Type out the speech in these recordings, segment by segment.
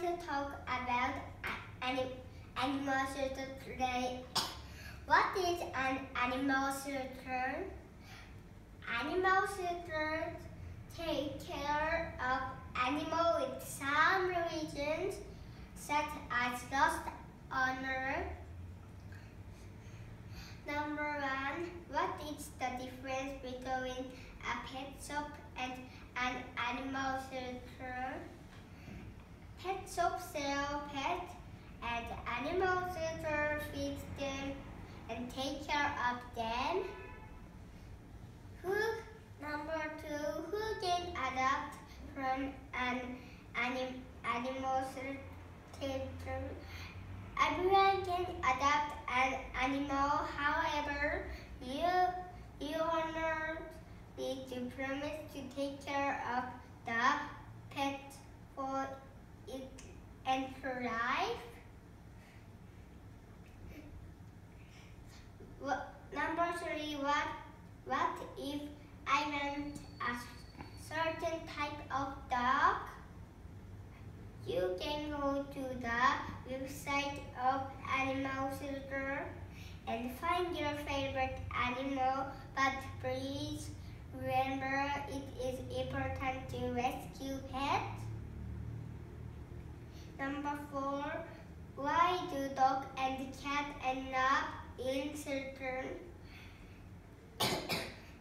to talk about animal shelter today. What is an animal shelter? Animal shelters take care of animals with some reasons, such as lost owner. Number 1. What is the difference between a pet shop and an animal shelter? Pet shops sell pets, and animal shelter feeds them and take care of them. Number 2. Who can adopt from an animal shelter? Everyone can adopt an animal. However, you owners need to promise to take care of the pet for its entire life. Number 3. What if I want a certain type of dog? You can go to the website of animal shelter and find your favorite animal, but please remember it is important to rescue pets. Number 4. Why do dog and cat end up in shelter?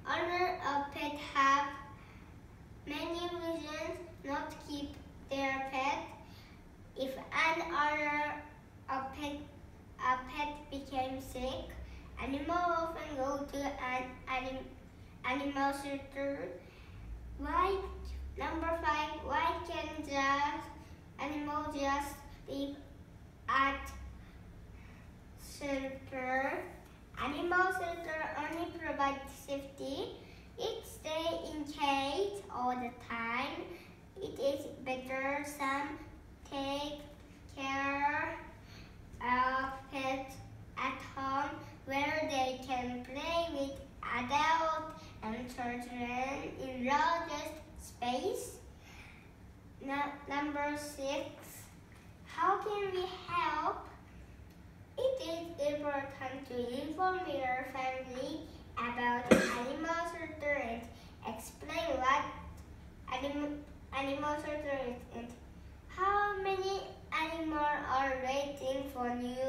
Owners of pets have many reasons not to keep their pet. If an owner of a pet became sick, animals often go to an animal shelter. Number 5. Why can't animals just live at shelter? Animal shelter only provides safety. It stays in cage all the time. It is better some take care of pets at home where they can play with adults and children in largest space. Number 6. How can we help? It is important to inform your family about animal shelter and explain what animal shelter is and how many animals are waiting for new